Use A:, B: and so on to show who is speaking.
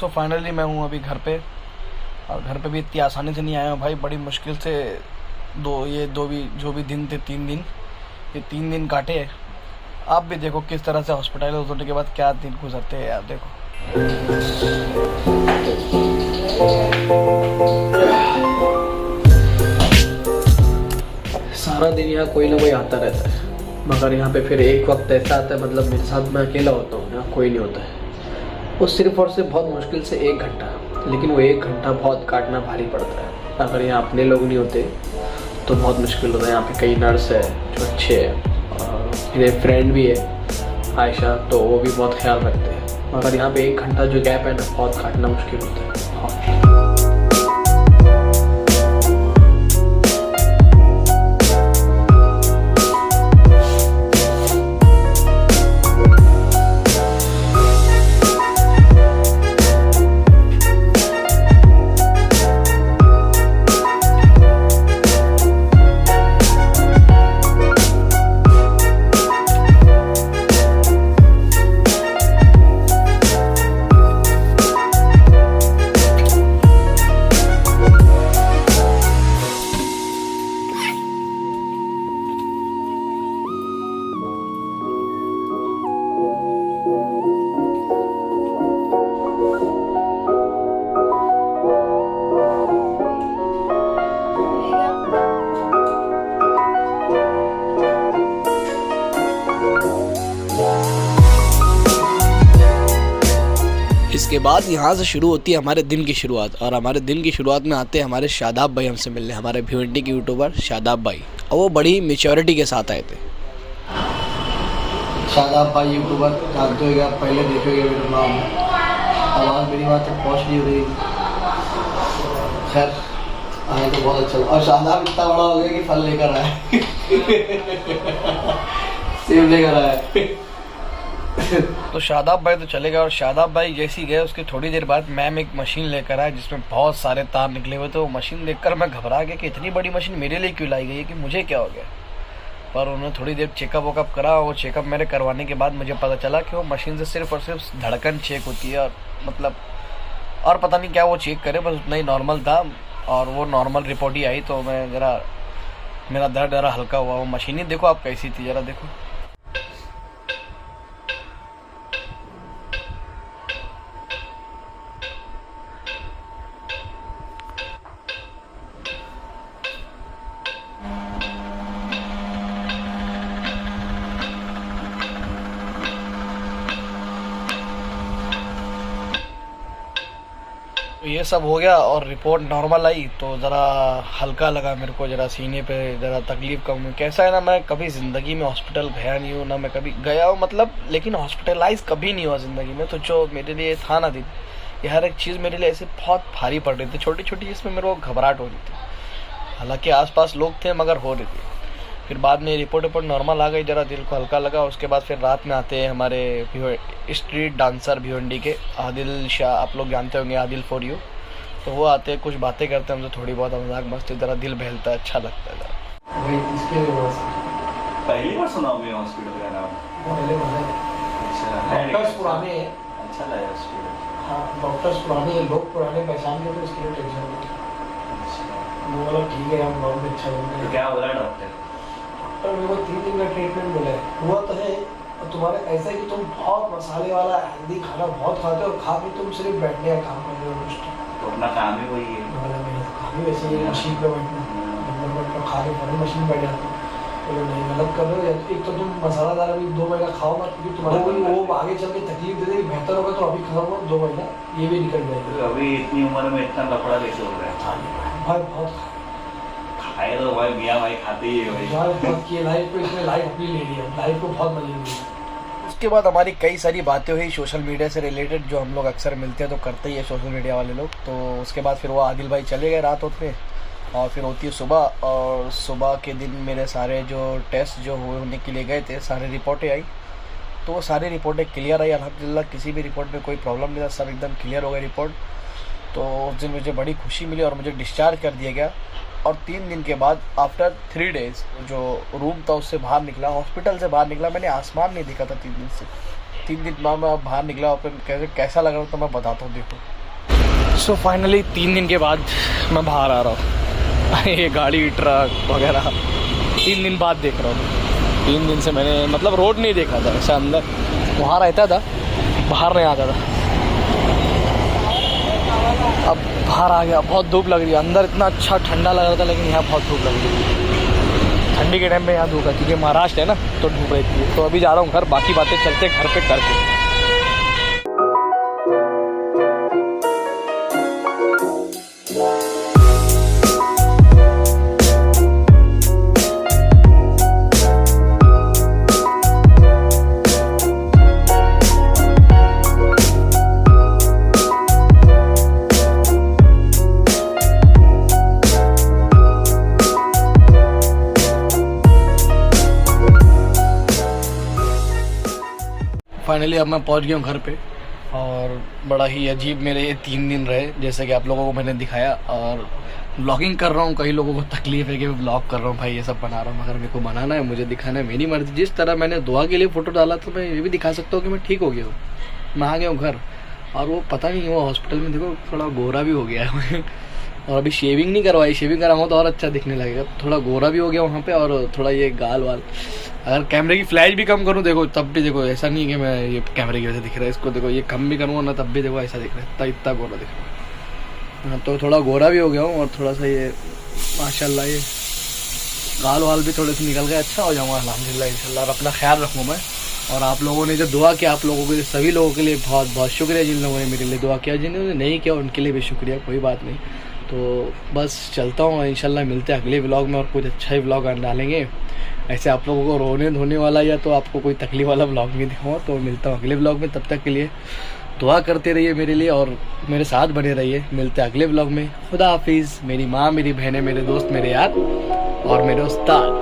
A: So finally मैं हूँ अभी घर पे, और घर पे भी इतनी आसानी से नहीं आया हूँ भाई, बड़ी मुश्किल से जो भी दिन थे 3 दिन, ये 3 दिन काटे हैं। आप भी देखो किस तरह से हॉस्पिटलाइज होने के बाद क्या दिन गुजरते हैं यार। देखो सारा दिन यहाँ कोई ना कोई आता रहता है, मगर यहाँ पे फिर एक वक्त ऐसा आता है, मतलब मेरे साथ मैं अकेला होता हूँ, यहाँ कोई नहीं होता है। वो सिर्फ और सिर्फ बहुत मुश्किल से 1 घंटा, लेकिन वो 1 घंटा बहुत काटना भारी पड़ता है। अगर यहाँ अपने लोग नहीं होते तो बहुत मुश्किल होता है। यहाँ पे कई नर्स है जो अच्छे हैं, और मेरे फ्रेंड भी है आयशा, तो वो भी बहुत ख्याल रखते हैं। मगर यहाँ पे 1 घंटा जो गैप है ना, बहुत काटना मुश्किल होता है। इसके बाद यहाँ से शुरू होती है हमारे दिन की शुरुआत, और हमारे दिन की शुरुआत में आते हैं हमारे शादाब भाई हमसे मिलने, हमारे भिवंडी के यूट्यूबर शादाब भाई, और वो बड़ी मैच्योरिटी के साथ आए थे। शादाब भाई यूट्यूबर जानते होंगे आप, पहले देखे हुए मेरा नाम, आवाज़ मेरी बात तक पहुँच नहीं हो रही। खैर आए तो बहुत अच्छा, और शादाब इतना बड़ा हो गया कि फल लेकर आए सेब लेकर आए तो शादाब भाई तो चले गए, और शादाब भाई जैसे ही गए उसके थोड़ी देर बाद मैम एक मशीन लेकर आए जिसमें बहुत सारे तार निकले हुए थे। वो मशीन देखकर मैं घबरा गया कि इतनी बड़ी मशीन मेरे लिए क्यों लाई गई है, कि मुझे क्या हो गया। पर उन्होंने थोड़ी देर चेकअप वकअप करा, वो चेकअप मेरे करवाने के बाद मुझे पता चला कि वो मशीन से सिर्फ और सिर्फ धड़कन चेक होती है, और मतलब और पता नहीं क्या वो चेक करे, बस उतना ही नॉर्मल था। और वो नॉर्मल रिपोर्ट ही आई, तो मैं मेरा दर्द ज़रा हल्का हुआ। वो मशीन ही देखो आप कैसी थी, ज़रा देखो। ये सब हो गया और रिपोर्ट नॉर्मल आई, तो ज़रा हल्का लगा मेरे को, ज़रा सीने पे ज़रा तकलीफ़ कम हुई। कैसा है ना, मैं कभी ज़िंदगी में हॉस्पिटल गया नहीं हूँ, ना मैं कभी गया हूँ मतलब, लेकिन हॉस्पिटलाइज कभी नहीं हुआ ज़िंदगी में। तो जो मेरे लिए था ना दिन, ये हर एक चीज़ मेरे लिए ऐसे बहुत भारी पड़ रही थी, छोटी छोटी जिसमें मेरे को घबराहट हो रही थी। हालांकि आसपास लोग थे मगर हो रही थी। फिर बाद में रिपोर्ट नॉर्मल आ गई, ज़रा दिल को हल्का लगा। उसके बाद फिर रात में आते हैं हमारे स्ट्रीट डांसर भिवंडी के आदिल शाह, आप लोग जानते होंगे आदिल फॉर यू। तो वो आते हैं, कुछ बातें करते हैं हमसे, थोड़ी बहुत मजाक मस्ती, ज़रा दिल बहलता है, अच्छा लगता है ज़रा।
B: भाई इसके पहली बार सुना हूँ हॉस्पिटल का नाम। डॉक्टर्स पुराने हैं, अच्छा लगा हॉस्पिटल। हाँ डॉक्टर्स पुराने हैं, लोग पुराने पहचान के, तो इसके लिए टेंशन नहीं। वो बोला ठीक है, हम लोग अच्छा होंगे। तो क्या बोला डॉक्टर? डॉक्टर मेरे को 3 दिन का ट्रीटमेंट बोला है। हुआ तो है, और तुम्हारे ऐसा है कि तुम बहुत मसाले वाला हेल्दी खाना बहुत खाते हो, और खा भी तुम सिर्फ बैठने का काम कर रहे हो। तो अपना काम ही वही है। मेरा काम ही वैसे ही मशीन पे बैठना, खा के फौरन मशीन बैठ जाता हूँ। तो नहीं गलत कर रहे हो, एक तो तुम मसालादार अभी 2 महीना खाओ मत, क्योंकि तुम्हारा कोई वो आगे चल के तकलीफ दे देगी। बेहतर होगा तो अभी खाओ मत, 2 महीना ये भी निकल जाएगा। अभी इतनी उम्र में इतना लफड़ा कैसे हो रहा है? भाई बहुत खाए तो भाई मियाँ भाई खाते ही है भाई, बहुत किए लाइफ को, इसमें लाइफ अपनी ले ली है, लाइफ को बहुत मजे ली।
A: उसके बाद हमारी कई सारी बातें हुई सोशल मीडिया से रिलेटेड, जो हम लोग अक्सर मिलते हैं तो करते ही है सोशल मीडिया वाले लोग। तो उसके बाद फिर वो आदिल भाई चले गए रात होते, और फिर होती है सुबह, और सुबह के दिन मेरे सारे जो टेस्ट जो हुए होने के लिए गए थे, सारी रिपोर्टें आई। तो वो सारी रिपोर्टें क्लियर आई अल्हम्दुलिल्लाह, किसी भी रिपोर्ट में कोई प्रॉब्लम नहीं था, सब एकदम क्लियर हो गई रिपोर्ट। तो उस दिन मुझे बड़ी खुशी मिली और मुझे डिस्चार्ज कर दिया गया। और 3 दिन के बाद आफ्टर 3 डेज़ जो रूम था उससे बाहर निकला, हॉस्पिटल से बाहर निकला, मैंने आसमान नहीं देखा था 3 दिन से। 3 दिन बाद मैं बाहर निकला और कैसा लग रहा तो मैं बताता हूँ, देखो। सो फाइनली 3 दिन के बाद मैं बाहर आ रहा हूँ। ये गाड़ी ट्रक वगैरह 3 दिन बाद देख रहा हूँ। 3 दिन से मैंने मतलब रोड नहीं देखा था, ऐसा अंदर वहाँ रहता था, बाहर नहीं आता था। अब बाहर आ गया, बहुत धूप लग रही है। अंदर इतना अच्छा ठंडा लग रहा था, लेकिन यहाँ बहुत धूप लग रही है। ठंडी के टाइम में यहाँ धूप है, क्योंकि महाराष्ट्र है ना, तो धूप रहती है। तो अभी जा रहा हूँ घर, बाकी बातें चलते घर पे करके। फाइनली अब मैं पहुंच गया हूँ घर पे, और बड़ा ही अजीब मेरे ये 3 दिन रहे, जैसे कि आप लोगों को मैंने दिखाया। और व्लॉगिंग कर रहा हूँ, कई लोगों को तकलीफ है कि मैं व्लॉग कर रहा हूँ, भाई ये सब बना रहा हूँ, मगर मेरे को बनाना है, मुझे दिखाना है, मेरी मर्जी। जिस तरह मैंने दुआ के लिए फ़ोटो डाला, तो मैं ये भी दिखा सकता हूँ कि मैं ठीक हो गया हूँ, मैं आ गया हूँ घर। और वो पता नहीं, वो हॉस्पिटल में देखो थोड़ा गोरा भी हो गया है। और अभी शेविंग नहीं करवाई, शेविंग कराऊंगा तो और अच्छा दिखने लगेगा। थोड़ा गोरा भी हो गया वहाँ पे, और थोड़ा ये गाल वाल, अगर कैमरे की फ्लैश भी कम करूँ, देखो तब भी देखो ऐसा नहीं है कि मैं ये कैमरे की वजह से दिख रहा है, इसको देखो ये कम भी करूँगा ना, तब भी देखो ऐसा दिख रहा है, इतना गोरा दिख रहा है। तो थोड़ा गोरा भी हो गया हूँ, और थोड़ा सा ये माशाल्लाह ये गाल वाल भी थोड़े से निकल गए, अच्छा हो जाऊँगा अल्हम्दुलिल्लाह इंशाल्लाह। और अपना ख्याल रखूँ मैं। और आप लोगों ने जो दुआ किया, आप लोगों के सभी लोगों के लिए बहुत बहुत शुक्रिया। जिन लोगों ने मेरे लिए दुआ किया, जिन्होंने नहीं किया उनके लिए भी शुक्रिया, कोई बात नहीं। तो बस चलता हूँ, इंशाल्लाह मिलते हैं अगले व्लॉग में, और कुछ अच्छा ही व्लॉग डालेंगे। ऐसे आप लोगों को रोने धोने वाला या तो आपको कोई तकलीफ वाला व्लॉग नहीं दिखाऊँ, तो मिलता हूँ अगले व्लॉग में। तब तक के लिए दुआ करते रहिए मेरे लिए, और मेरे साथ बने रहिए। मिलते हैं अगले व्लॉग में। खुदा हाफिज़। मेरी माँ, मेरी बहनें, मेरे दोस्त, मेरे यार और मेरे उस्ताद।